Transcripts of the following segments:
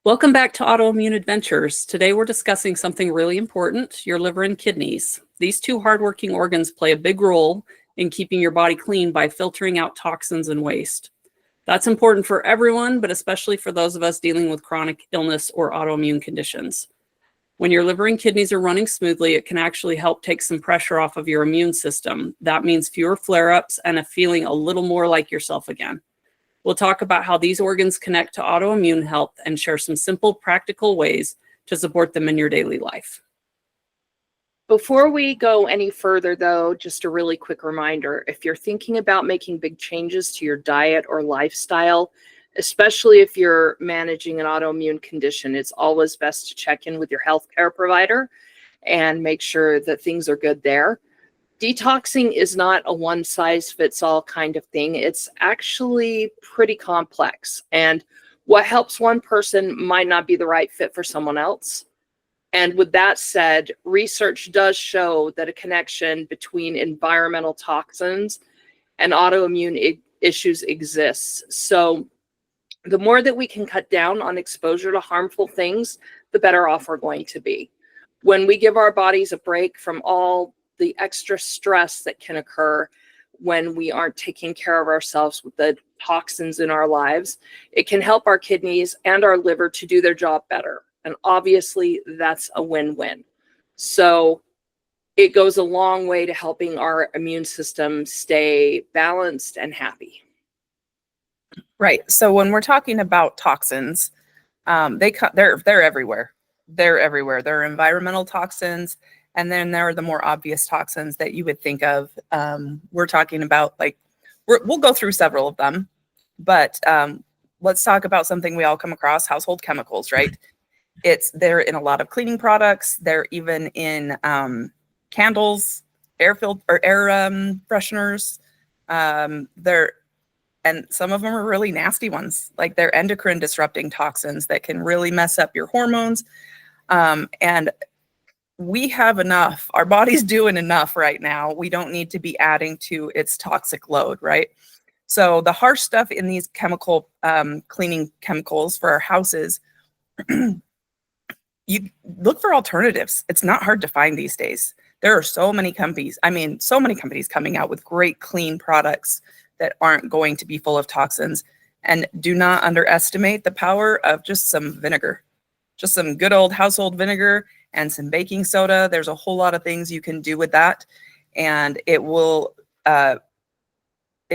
Welcome back to Autoimmune Adventures. Today we're discussing something really important, your liver and kidneys. These two hardworking organs play a big role in keeping your body clean by filtering out toxins and waste. That's important for everyone, but especially for those of us dealing with chronic illness or autoimmune conditions. When your liver and kidneys are running smoothly, it can actually help take some pressure off of your immune system. That means fewer flare-ups and a feeling a little more like yourself again. We'll talk about how these organs connect to autoimmune health and share some simple, practical ways to support them in your daily life. Before we go any further, though, just a really quick reminder, if you're thinking about making big changes to your diet or lifestyle, especially if you're managing an autoimmune condition, it's always best to check in with your healthcare provider and make sure that things are good there. Detoxing is not a one-size-fits-all kind of thing. It's actually pretty complex. And what helps one person might not be the right fit for someone else. And with that said, research does show that a connection between environmental toxins and autoimmune issues exists. So the more that we can cut down on exposure to harmful things, the better off we're going to be. When we give our bodies a break from all the extra stress that can occur when we aren't taking care of ourselves with the toxins in our lives, it can help our kidneys and our liver to do their job better. And obviously that's a win-win. So it goes a long way to helping our immune system stay balanced and happy. Right. So when we're talking about toxins, they're everywhere. They're everywhere. There are environmental toxins, and then there are the more obvious toxins that you would think of. We're talking about, we'll go through several of them, but let's talk about something we all come across: household chemicals. Right. They're in a lot of cleaning products. They're even in candles, air fresheners. And some of them are really nasty ones, like they're endocrine disrupting toxins that can really mess up your hormones. And we have enough. Our body's doing enough right now. We don't need to be adding to its toxic load, right? So the harsh stuff in these chemical cleaning chemicals for our houses, you look for alternatives. It's not hard to find these days. There are so many companies coming out with great clean products that aren't going to be full of toxins. And do not underestimate the power of just some vinegar, just some good old household vinegar and some baking soda. There's a whole lot of things you can do with that. And it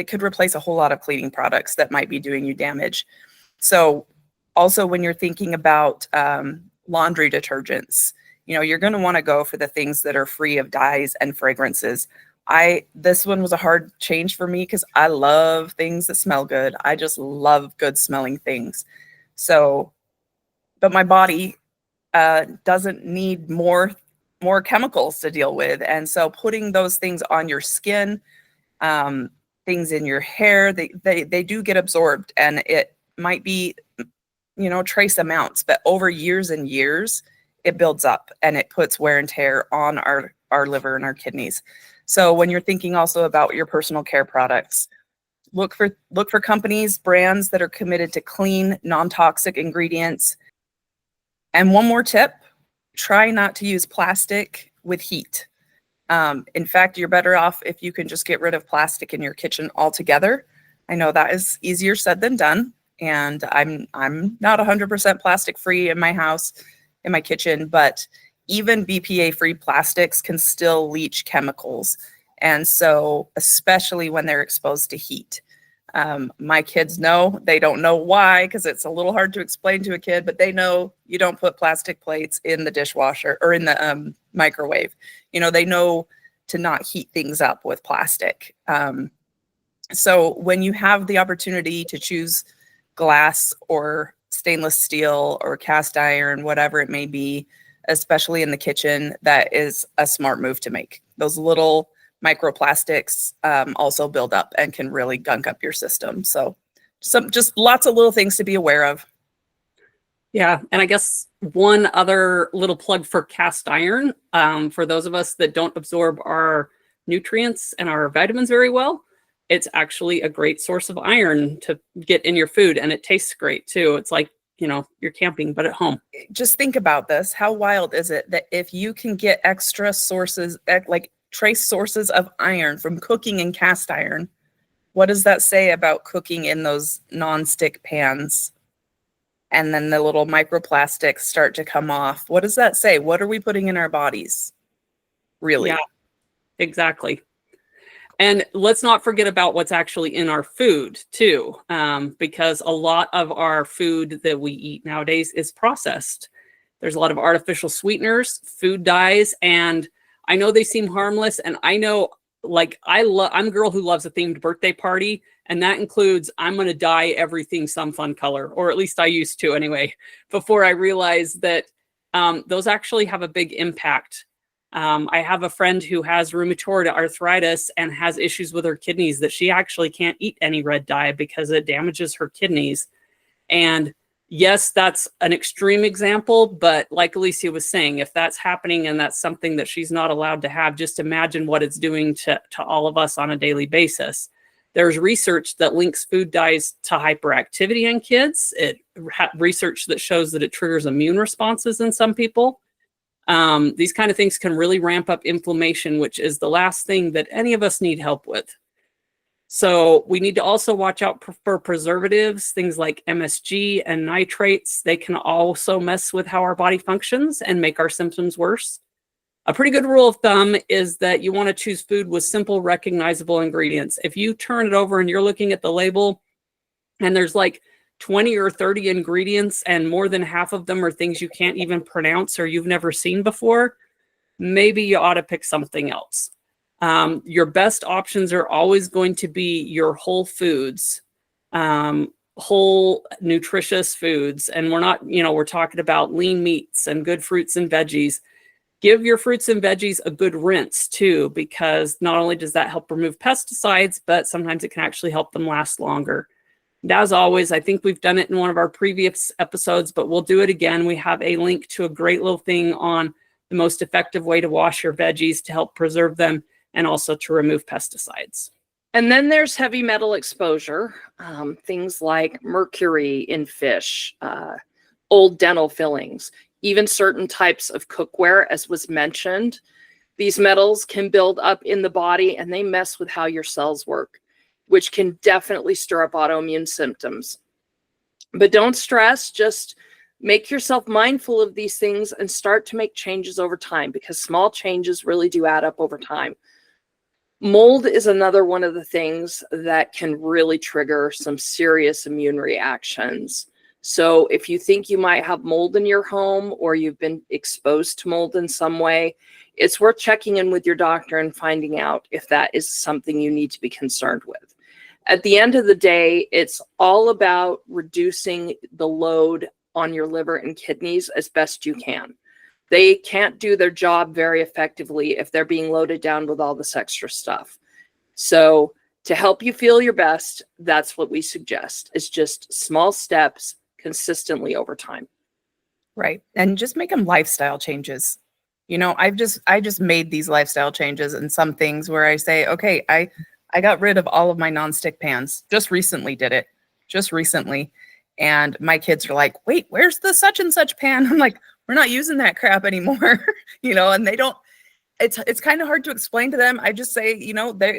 could replace a whole lot of cleaning products that might be doing you damage. So also when you're thinking about laundry detergents, you're going to want to go for the things that are free of dyes and fragrances. This one was a hard change for me because I love things that smell good. I just love good smelling things. But my body doesn't need more chemicals to deal with. And so putting those things on your skin, things in your hair, they do get absorbed, and it might be, trace amounts, but over years and years, it builds up and it puts wear and tear on our liver and our kidneys. So when you're thinking also about your personal care products, look for companies, brands that are committed to clean, non-toxic ingredients. And one more tip, try not to use plastic with heat. In fact, you're better off if you can just get rid of plastic in your kitchen altogether. I know that is easier said than done. And I'm not 100% plastic free in my house, in my kitchen, but even BPA-free plastics can still leach chemicals. And so, especially when they're exposed to heat. My kids know, they don't know why, because it's a little hard to explain to a kid, but they know you don't put plastic plates in the dishwasher or in the microwave. They know to not heat things up with plastic. So when you have the opportunity to choose glass or stainless steel or cast iron, whatever it may be, especially in the kitchen, that is a smart move to make. Those little microplastics also build up and can really gunk up your system. So just lots of little things to be aware of. Yeah, and I guess one other little plug for cast iron, for those of us that don't absorb our nutrients and our vitamins very well, it's actually a great source of iron to get in your food, and it tastes great too. It's like you're camping, but at home. Just think about this. How wild is it that if you can get extra sources, like trace sources of iron from cooking in cast iron, what does that say about cooking in those non-stick pans? And then the little microplastics start to come off. What does that say? What are we putting in our bodies? Really? Yeah, exactly. And let's not forget about what's actually in our food too, because a lot of our food that we eat nowadays is processed. There's a lot of artificial sweeteners, food dyes, and I know they seem harmless. And I know, like, I'm a girl who loves a themed birthday party, and that includes I'm going to dye everything some fun color, or at least I used to anyway, before I realized that those actually have a big impact. I have a friend who has rheumatoid arthritis and has issues with her kidneys that she actually can't eat any red dye because it damages her kidneys. And yes, that's an extreme example, but like Alicia was saying, if that's happening and that's something that she's not allowed to have, just imagine what it's doing to all of us on a daily basis. There's research that links food dyes to hyperactivity in kids. Research that shows that it triggers immune responses in some people. These kind of things can really ramp up inflammation, which is the last thing that any of us need help with. So we need to also watch out for preservatives, things like MSG and nitrates. They can also mess with how our body functions and make our symptoms worse. A pretty good rule of thumb is that you want to choose food with simple, recognizable ingredients. If you turn it over and you're looking at the label and there's like 20 or 30 ingredients and more than half of them are things you can't even pronounce or you've never seen before, maybe you ought to pick something else. Your best options are always going to be your whole foods, whole nutritious foods. And we're talking about lean meats and good fruits and veggies. Give your fruits and veggies a good rinse too, because not only does that help remove pesticides, but sometimes it can actually help them last longer. And as always, I think we've done it in one of our previous episodes, but we'll do it again. We have a link to a great little thing on the most effective way to wash your veggies to help preserve them and also to remove pesticides. And then there's heavy metal exposure, things like mercury in fish, old dental fillings, even certain types of cookware, as was mentioned. These metals can build up in the body and they mess with how your cells work, which can definitely stir up autoimmune symptoms. But don't stress, just make yourself mindful of these things and start to make changes over time, because small changes really do add up over time. Mold is another one of the things that can really trigger some serious immune reactions. So if you think you might have mold in your home or you've been exposed to mold in some way, it's worth checking in with your doctor and finding out if that is something you need to be concerned with. At the end of the day, it's all about reducing the load on your liver and kidneys as best you can. They can't do their job very effectively if they're being loaded down with all this extra stuff. So to help you feel your best, that's what we suggest, is just small steps consistently over time. Right. And just make them lifestyle changes. I just made these lifestyle changes and some things where I say, okay, I got rid of all of my nonstick pans. Just recently. And my kids are like, wait, where's the such and such pan? I'm like, we're not using that crap anymore. And they don't, it's kind of hard to explain to them. I just say,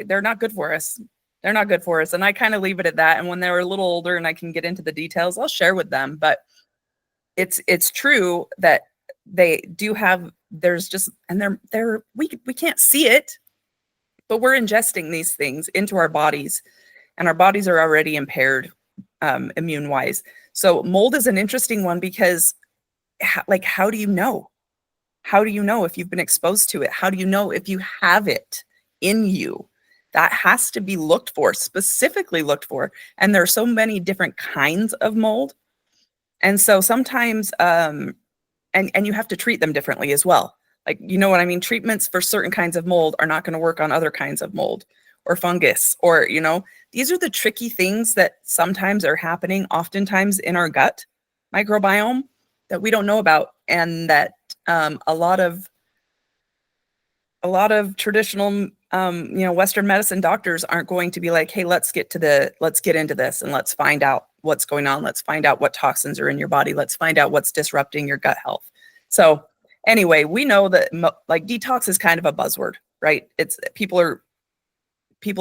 they're not good for us. They're not good for us. And I kind of leave it at that. And when they're a little older and I can get into the details, I'll share with them. But it's true that they do have, we can't see it, but we're ingesting these things into our bodies and our bodies are already impaired immune wise. So mold is an interesting one because how do you know? How do you know if you've been exposed to it? How do you know if you have it in you? That has to be specifically looked for. And there are so many different kinds of mold. And so sometimes, and you have to treat them differently as well. Like, you know what I mean? Treatments for certain kinds of mold are not going to work on other kinds of mold or fungus, or, these are the tricky things that sometimes are happening, oftentimes in our gut microbiome that we don't know about. And that a lot of traditional, Western medicine doctors aren't going to be like, hey, let's get into this and let's find out what's going on. Let's find out what toxins are in your body. Let's find out what's disrupting your gut health. So anyway, we know that like detox is kind of a buzzword, right? It's people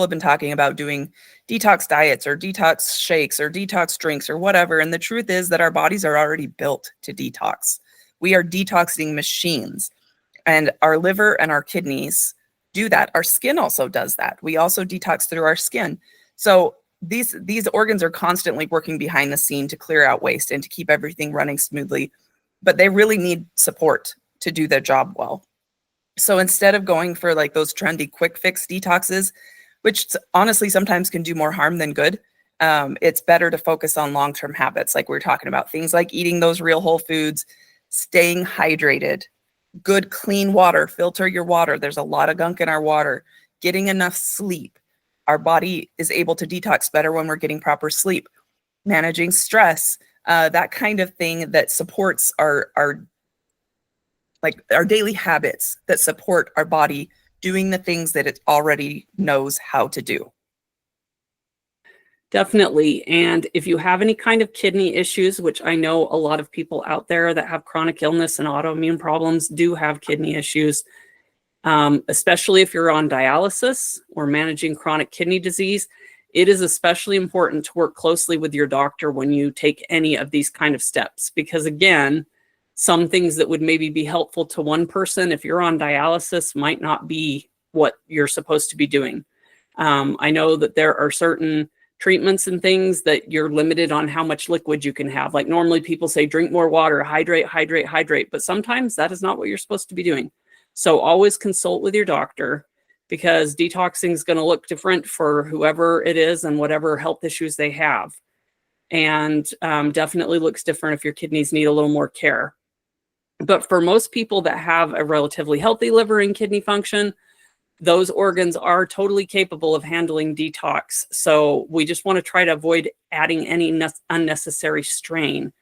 have been talking about doing detox diets or detox shakes or detox drinks or whatever. And the truth is that our bodies are already built to detox. We are detoxing machines, and our liver and our kidneys do that. Our skin also does that. We also detox through our skin. So these organs are constantly working behind the scene to clear out waste and to keep everything running smoothly, but they really need support to do their job well. So instead of going for like those trendy quick fix detoxes, which honestly sometimes can do more harm than good, it's better to focus on long-term habits like we're talking about. Things like eating those real whole foods, staying hydrated, good clean water, filter your water. There's a lot of gunk in our water. Getting enough sleep. Our body is able to detox better when we're getting proper sleep. Managing stress, that kind of thing that supports our daily habits that support our body doing the things that it already knows how to do. Definitely. And if you have any kind of kidney issues, which I know a lot of people out there that have chronic illness and autoimmune problems do have kidney issues, especially if you're on dialysis or managing chronic kidney disease, it is especially important to work closely with your doctor when you take any of these kind of steps. Because again, some things that would maybe be helpful to one person, if you're on dialysis, might not be what you're supposed to be doing. I know that there are certain treatments and things that you're limited on how much liquid you can have. Like normally people say, drink more water, hydrate, hydrate, hydrate. But sometimes that is not what you're supposed to be doing. So always consult with your doctor, because detoxing is going to look different for whoever it is and whatever health issues they have. And definitely looks different if your kidneys need a little more care. But for most people that have a relatively healthy liver and kidney function, those organs are totally capable of handling detox. So we just want to try to avoid adding any unnecessary strain.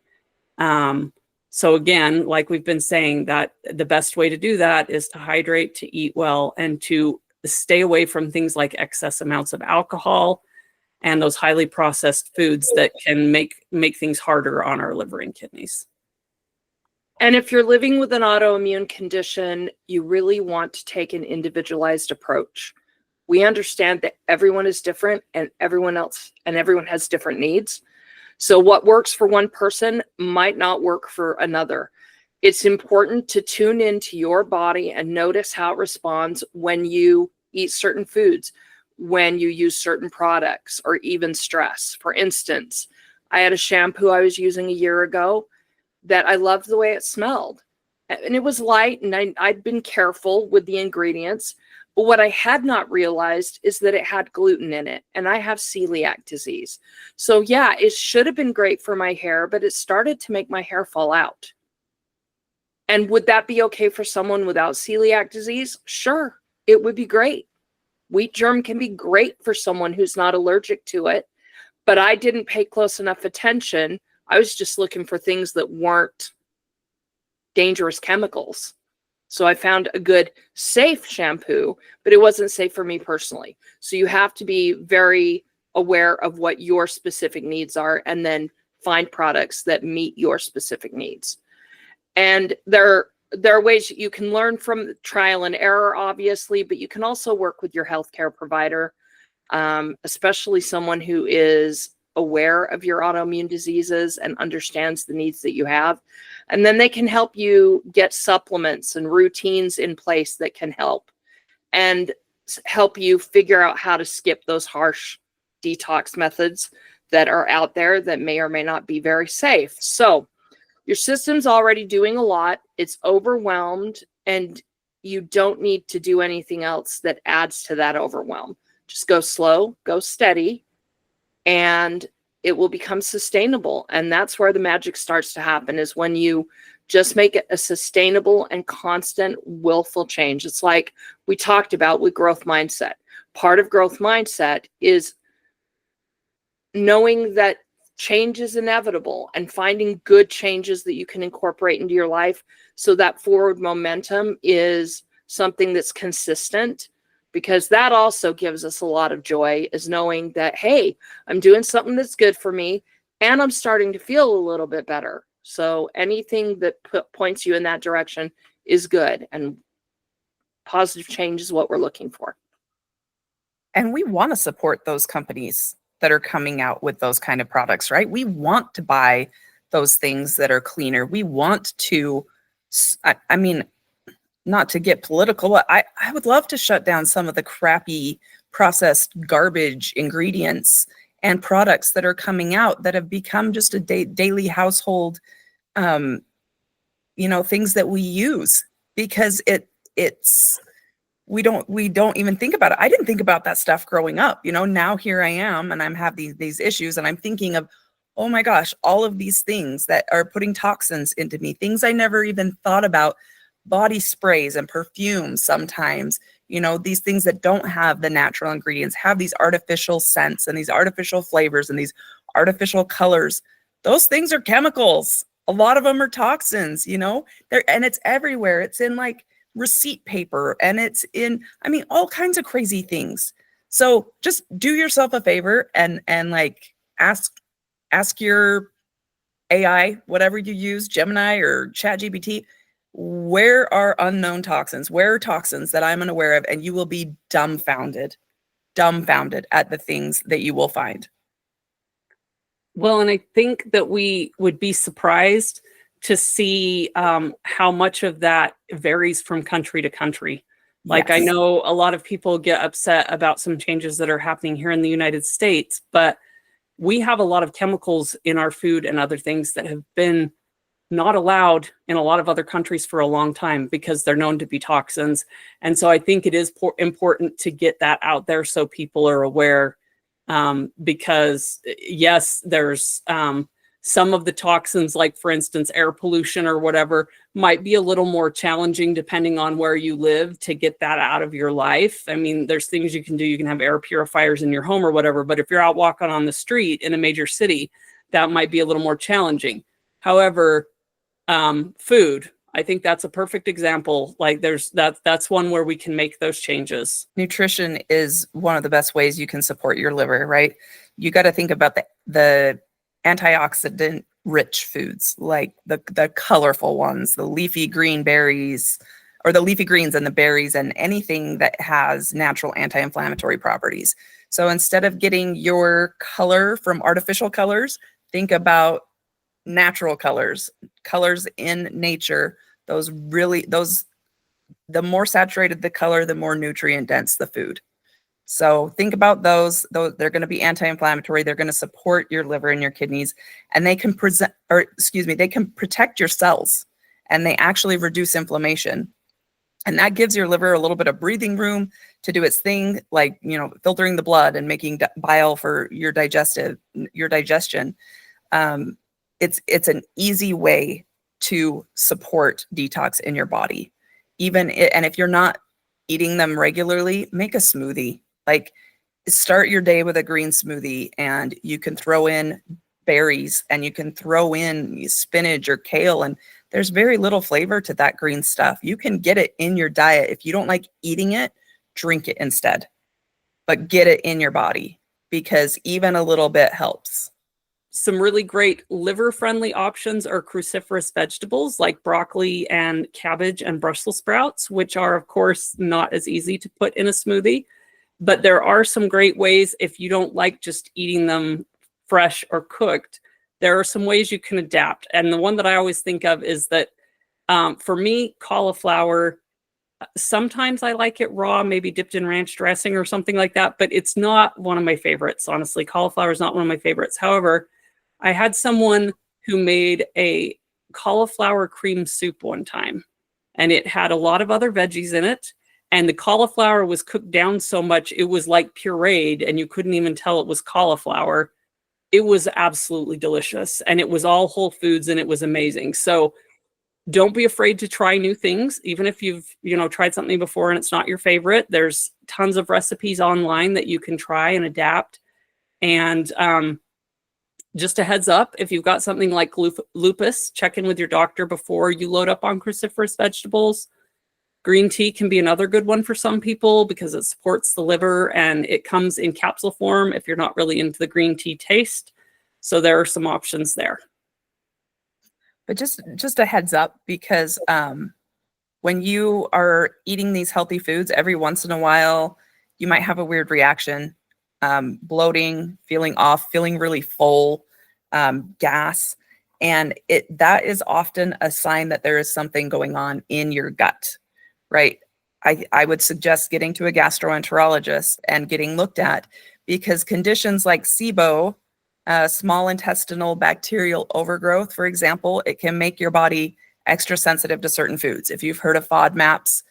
So again, like we've been saying, that the best way to do that is to hydrate, to eat well, and to stay away from things like excess amounts of alcohol and those highly processed foods that can make things harder on our liver and kidneys. And if you're living with an autoimmune condition, you really want to take an individualized approach. We understand that everyone is different and everyone has different needs. So what works for one person might not work for another. It's important to tune into your body and notice how it responds when you eat certain foods, when you use certain products, or even stress. For instance, I had a shampoo I was using a year ago that I loved the way it smelled. And it was light, and I'd been careful with the ingredients. But what I had not realized is that it had gluten in it, and I have celiac disease. So yeah, it should have been great for my hair, but it started to make my hair fall out. And would that be okay for someone without celiac disease? Sure, it would be great. Wheat germ can be great for someone who's not allergic to it, but I didn't pay close enough attention. I was just looking for things that weren't dangerous chemicals. So I found a good, safe shampoo, but it wasn't safe for me personally. So you have to be very aware of what your specific needs are, and then find products that meet your specific needs. And there are ways you can learn from trial and error, obviously, but you can also work with your healthcare provider, especially someone who is aware of your autoimmune diseases and understands the needs that you have. And then they can help you get supplements and routines in place that can help, and help you figure out how to skip those harsh detox methods that are out there that may or may not be very safe. So your system's already doing a lot. It's overwhelmed, and you don't need to do anything else that adds to that overwhelm. Just go slow, go steady, and it will become sustainable. And that's where the magic starts to happen, is when you just make it a sustainable and constant willful change. It's like we talked about with growth mindset. Part of growth mindset is knowing that change is inevitable and finding good changes that you can incorporate into your life, so that forward momentum is something that's consistent. Because that also gives us a lot of joy, is knowing that, hey, I'm doing something that's good for me, and I'm starting to feel a little bit better. So anything that points you in that direction is good, and positive change is what we're looking for. And we want to support those companies that are coming out with those kind of products, right? We want to buy those things that are cleaner. We want to, I mean, not to get political, but I would love to shut down some of the crappy processed garbage ingredients and products that are coming out that have become just a daily household, things that we use, because we don't even think about it. I didn't think about that stuff growing up. Now here I am, and I'm have these issues, and I'm thinking of, oh my gosh, all of these things that are putting toxins into me, things I never even thought about. Body sprays and perfumes sometimes, these things that don't have the natural ingredients, have these artificial scents and these artificial flavors and these artificial colors. Those things are chemicals. A lot of them are toxins, and it's everywhere. It's in like receipt paper, and it's in, all kinds of crazy things. So just do yourself a favor and like ask your AI, whatever you use, Gemini or ChatGPT, where are unknown toxins? Where are toxins that I'm unaware of? And you will be dumbfounded at the things that you will find. Well, and I think that we would be surprised to see how much of that varies from country to country. Like, Yes. I know a lot of people get upset about some changes that are happening here in the United States, but we have a lot of chemicals in our food and other things that have been not allowed in a lot of other countries for a long time because they're known to be toxins. And so I think it is important to get that out there so people are aware, because yes, there's some of the toxins, like for instance, air pollution or whatever, might be a little more challenging depending on where you live to get that out of your life. There's things you can do. You can have air purifiers in your home or whatever, but if you're out walking on the street in a major city, that might be a little more challenging. However, food, I think that's a perfect example. Like that's one where we can make those changes. Nutrition is one of the best ways you can support your liver, right? You got to think about the antioxidant rich foods, like the colorful ones, the leafy green berries, or the leafy greens and the berries, and anything that has natural anti-inflammatory properties. So instead of getting your color from artificial colors, think about natural colors in nature. The more saturated the color, the more nutrient dense the food. So think about those. They're going to be anti-inflammatory. They're going to support your liver and your kidneys, and they can they can protect your cells, and they actually reduce inflammation. And that gives your liver a little bit of breathing room to do its thing, like, filtering the blood and making bile for your digestion. It's an easy way to support detox in your body. And if you're not eating them regularly, make a smoothie. Like, start your day with a green smoothie, and you can throw in berries, and you can throw in spinach or kale, and there's very little flavor to that green stuff. You can get it in your diet. If you don't like eating it, drink it instead, but get it in your body, because even a little bit helps. Some really great liver-friendly options are cruciferous vegetables like broccoli and cabbage and Brussels sprouts, which are, of course, not as easy to put in a smoothie. But there are some great ways, if you don't like just eating them fresh or cooked, there are some ways you can adapt. And the one that I always think of is that, for me, cauliflower, sometimes I like it raw, maybe dipped in ranch dressing or something like that, but it's not one of my favorites. Honestly, cauliflower is not one of my favorites. However, I had someone who made a cauliflower cream soup one time, and it had a lot of other veggies in it. And the cauliflower was cooked down so much, it was like pureed, and you couldn't even tell it was cauliflower. It was absolutely delicious, and it was all whole foods, and it was amazing. So don't be afraid to try new things. Even if you've, tried something before and it's not your favorite, there's tons of recipes online that you can try and adapt. And, just a heads up, if you've got something like lupus, check in with your doctor before you load up on cruciferous vegetables. Green tea can be another good one for some people because it supports the liver, and it comes in capsule form if you're not really into the green tea taste. So there are some options there. But just a heads up, because when you are eating these healthy foods, every once in a while, you might have a weird reaction, bloating, feeling off, feeling really full, gas. And that is often a sign that there is something going on in your gut, right? I would suggest getting to a gastroenterologist and getting looked at, because conditions like SIBO, small intestinal bacterial overgrowth, for example, it can make your body extra sensitive to certain foods. If you've heard of FODMAPs,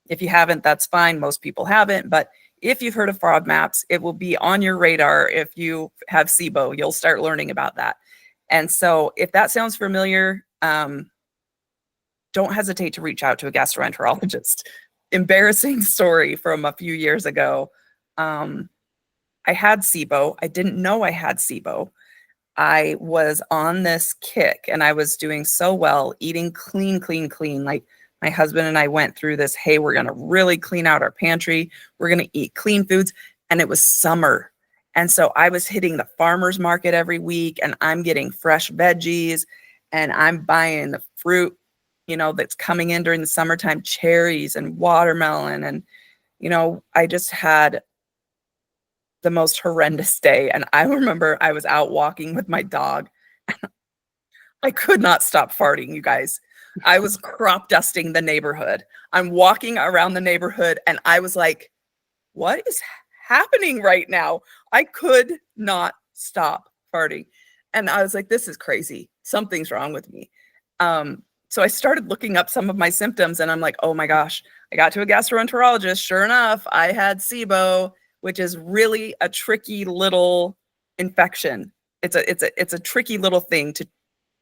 if you haven't, that's fine. Most people haven't, but if you've heard of FODMAPs, it will be on your radar. If you have SIBO, you'll start learning about that. And so if that sounds familiar, don't hesitate to reach out to a gastroenterologist. Embarrassing story from a few years ago. I had SIBO. I didn't know I had SIBO. I was on this kick and I was doing so well, eating clean. Like my husband and I went through this, hey, we're going to really clean out our pantry. We're going to eat clean foods. And it was summer. And so I was hitting the farmer's market every week, and I'm getting fresh veggies, and I'm buying the fruit, that's coming in during the summertime, cherries and watermelon. And, I just had the most horrendous day. And I remember I was out walking with my dog. I could not stop farting, you guys. I was crop dusting the neighborhood. I'm walking around the neighborhood and I was like, what is happening right now? I could not stop farting. And I was like, this is crazy. Something's wrong with me. So I started looking up some of my symptoms and I'm like, oh my gosh, I got to a gastroenterologist. Sure enough, I had SIBO, which is really a tricky little infection. It's a tricky little thing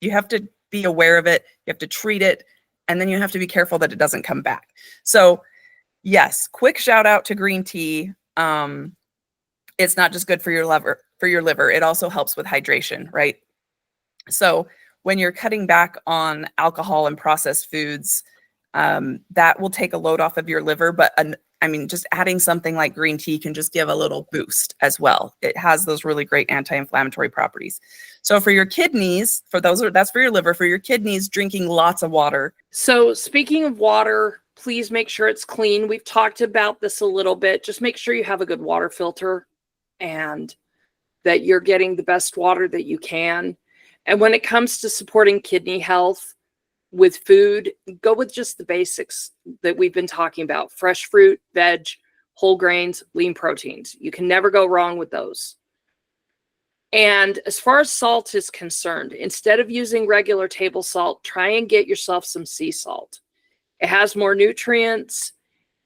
you have to be aware of it. You have to treat it. And then you have to be careful that it doesn't come back. So yes, quick shout out to green tea. It's not just good for your liver. It also helps with hydration, right? So when you're cutting back on alcohol and processed foods, that will take a load off of your liver. But just adding something like green tea can just give a little boost as well. It has those really great anti-inflammatory properties. So for your kidneys, that's for your liver. For your kidneys, drinking lots of water. So speaking of water, please make sure it's clean. We've talked about this a little bit. Just make sure you have a good water filter and that you're getting the best water that you can. And when it comes to supporting kidney health with food, go with just the basics that we've been talking about: fresh fruit, veg, whole grains, lean proteins. You can never go wrong with those. And as far as salt is concerned, instead of using regular table salt, try and get yourself some sea salt. It has more nutrients,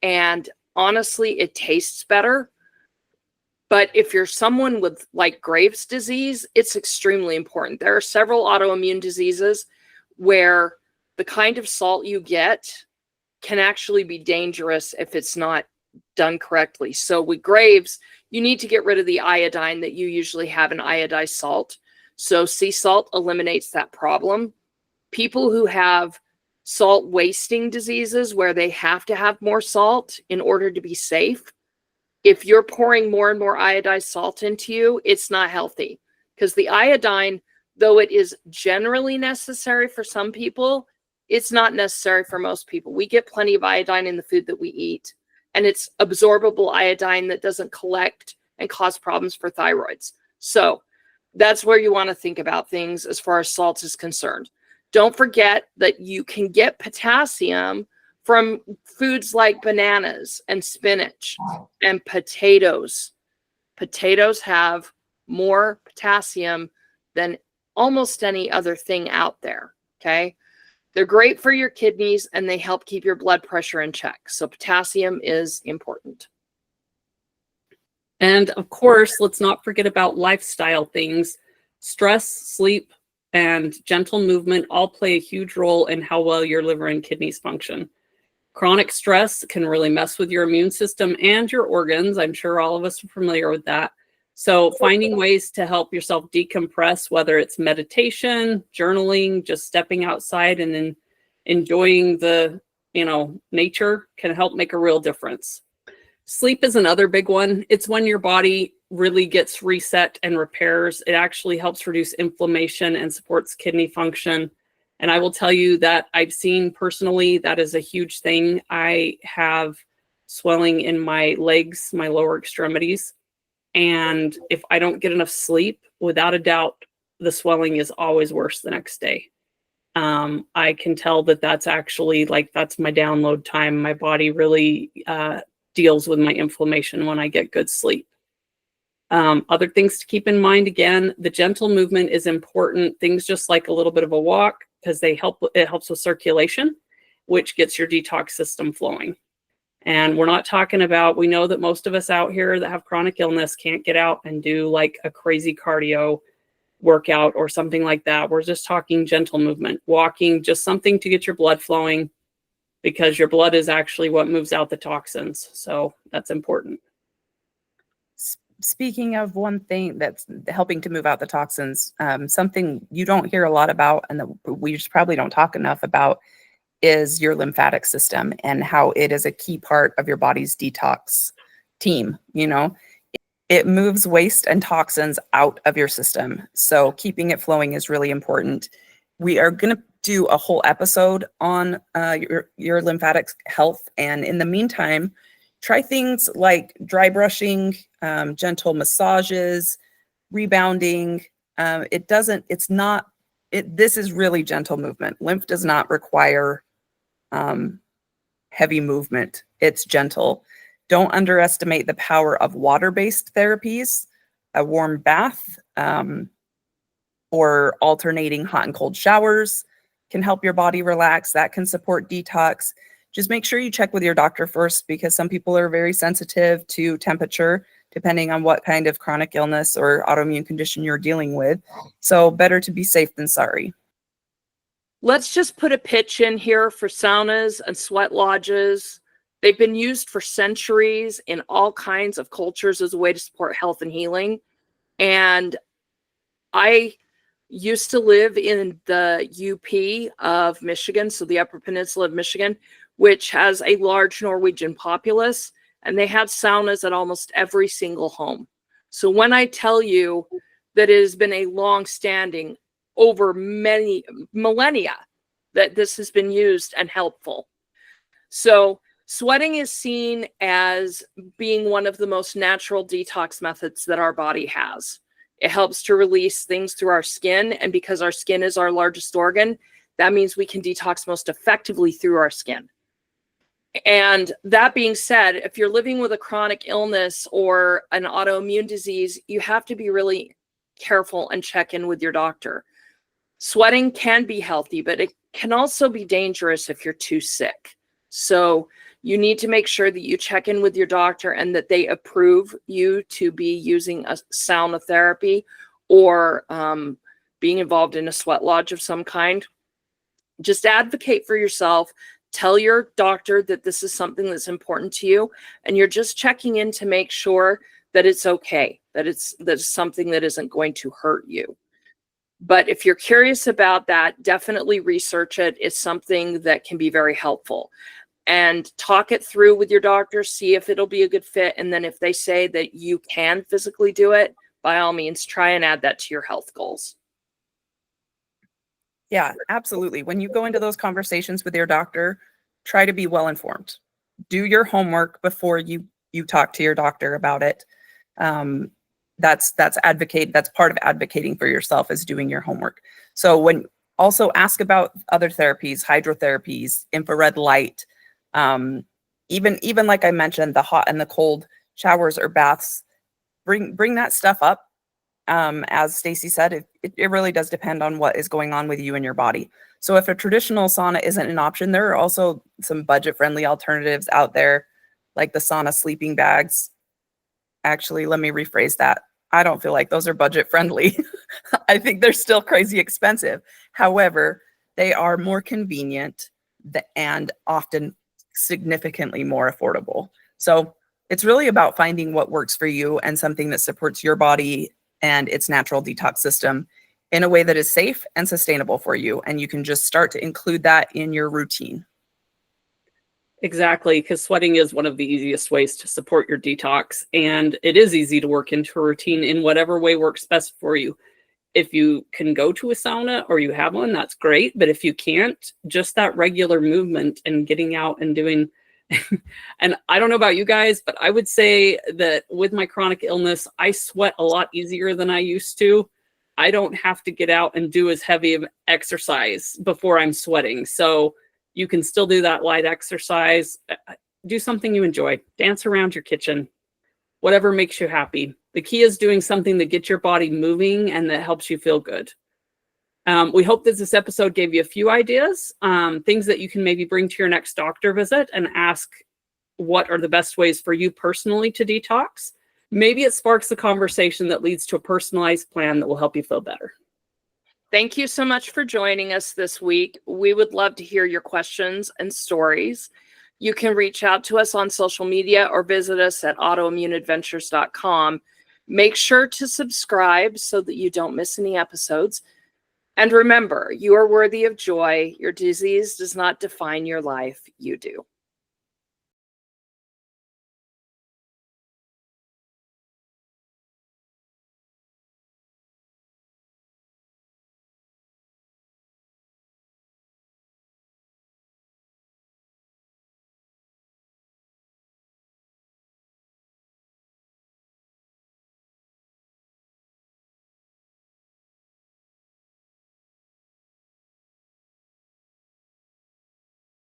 and honestly, it tastes better. But if you're someone with like Graves' disease, it's extremely important. There are several autoimmune diseases where the kind of salt you get can actually be dangerous if it's not done correctly. So with Graves', you need to get rid of the iodine that you usually have in iodized salt. So sea salt eliminates that problem. People who have salt wasting diseases where they have to have more salt in order to be safe, if you're pouring more and more iodized salt into you, it's not healthy, because the iodine, though it is generally necessary for some people, it's not necessary for most people. We get plenty of iodine in the food that we eat, and it's absorbable iodine that doesn't collect and cause problems for thyroids. So that's where you want to think about things as far as salt is concerned. Don't forget that you can get potassium from foods like bananas and spinach and potatoes. Potatoes have more potassium than almost any other thing out there, okay? They're great for your kidneys and they help keep your blood pressure in check. So potassium is important. And of course, let's not forget about lifestyle things. Stress, sleep, and gentle movement all play a huge role in how well your liver and kidneys function. Chronic stress can really mess with your immune system and your organs. I'm sure all of us are familiar with that. So finding ways to help yourself decompress, whether it's meditation, journaling, just stepping outside and then enjoying the, nature, can help make a real difference. Sleep is another big one. It's when your body really gets reset and repairs. It actually helps reduce inflammation and supports kidney function. And I will tell you that I've seen personally that is a huge thing. I have swelling in my legs, my lower extremities. And if I don't get enough sleep, without a doubt, the swelling is always worse the next day. I can tell that that's actually like, that's my download time. My body really deals with my inflammation when I get good sleep. Other things to keep in mind, again, the gentle movement is important. Things just like a little bit of a walk, because it helps with circulation, which gets your detox system flowing. And we're not talking about, we know that most of us out here that have chronic illness can't get out and do like a crazy cardio workout or something like that. We're just talking gentle movement, walking, just something to get your blood flowing, because your blood is actually what moves out the toxins. So that's important. Speaking of one thing that's helping to move out the toxins, something you don't hear a lot about and that we just probably don't talk enough about is your lymphatic system and how it is a key part of your body's detox team. You know, it moves waste and toxins out of your system. So keeping it flowing is really important. We are going to do a whole episode on your lymphatic health. And in the meantime, try things like dry brushing, gentle massages, rebounding. This is really gentle movement. Lymph does not require heavy movement. It's gentle. Don't underestimate the power of water-based therapies. A warm bath or alternating hot and cold showers can help your body relax. That can support detox. Just make sure you check with your doctor first, because some people are very sensitive to temperature, depending on what kind of chronic illness or autoimmune condition you're dealing with. So better to be safe than sorry. Let's just put a pitch in here for saunas and sweat lodges. They've been used for centuries in all kinds of cultures as a way to support health and healing. And I used to live in the UP of Michigan, so the Upper Peninsula of Michigan, which has a large Norwegian populace, and they have saunas at almost every single home. So when I tell you that it has been a long-standing, over many millennia, that this has been used and helpful. So sweating is seen as being one of the most natural detox methods that our body has. It helps to release things through our skin, and because our skin is our largest organ, that means we can detox most effectively through our skin. And that being said, if you're living with a chronic illness or an autoimmune disease, you have to be really careful and check in with your doctor. Sweating can be healthy, but it can also be dangerous if you're too sick. So you need to make sure that you check in with your doctor and that they approve you to be using a sauna therapy or being involved in a sweat lodge of some kind. Just advocate for yourself. Tell your doctor that this is something that's important to you, and you're just checking in to make sure that it's okay, that it's something that isn't going to hurt you. But if you're curious about that, definitely research it. It's something that can be very helpful. And talk it through with your doctor, see if it'll be a good fit. And then if they say that you can physically do it, by all means, try and add that to your health goals. Yeah, absolutely. When you go into those conversations with your doctor, try to be well informed. Do your homework before you talk to your doctor about it. That's part of advocating for yourself, is doing your homework. So also ask about other therapies, hydrotherapies, infrared light, even like I mentioned, the hot and the cold showers or baths. Bring that stuff up. As Stacy said, it really does depend on what is going on with you and your body. So if a traditional sauna isn't an option, there are also some budget-friendly alternatives out there, like the sauna sleeping bags. Actually, let me rephrase that. I don't feel like those are budget-friendly. I think they're still crazy expensive. However, they are more convenient and often significantly more affordable. So it's really about finding what works for you and something that supports your body and its natural detox system in a way that is safe and sustainable for you. And you can just start to include that in your routine. Exactly, because sweating is one of the easiest ways to support your detox, and it is easy to work into a routine in whatever way works best for you. If you can go to a sauna or you have one, that's great. But if you can't, just that regular movement and getting out and doing, and I don't know about you guys, but I would say that with my chronic illness, I sweat a lot easier than I used to. I don't have to get out and do as heavy of exercise before I'm sweating. So you can still do that light exercise. Do something you enjoy. Dance around your kitchen. Whatever makes you happy. The key is doing something that gets your body moving and that helps you feel good. We hope that this episode gave you a few ideas, things that you can maybe bring to your next doctor visit and ask what are the best ways for you personally to detox. Maybe it sparks a conversation that leads to a personalized plan that will help you feel better. Thank you so much for joining us this week. We would love to hear your questions and stories. You can reach out to us on social media or visit us at autoimmuneadventures.com. Make sure to subscribe so that you don't miss any episodes. And remember, you are worthy of joy. Your disease does not define your life. You do.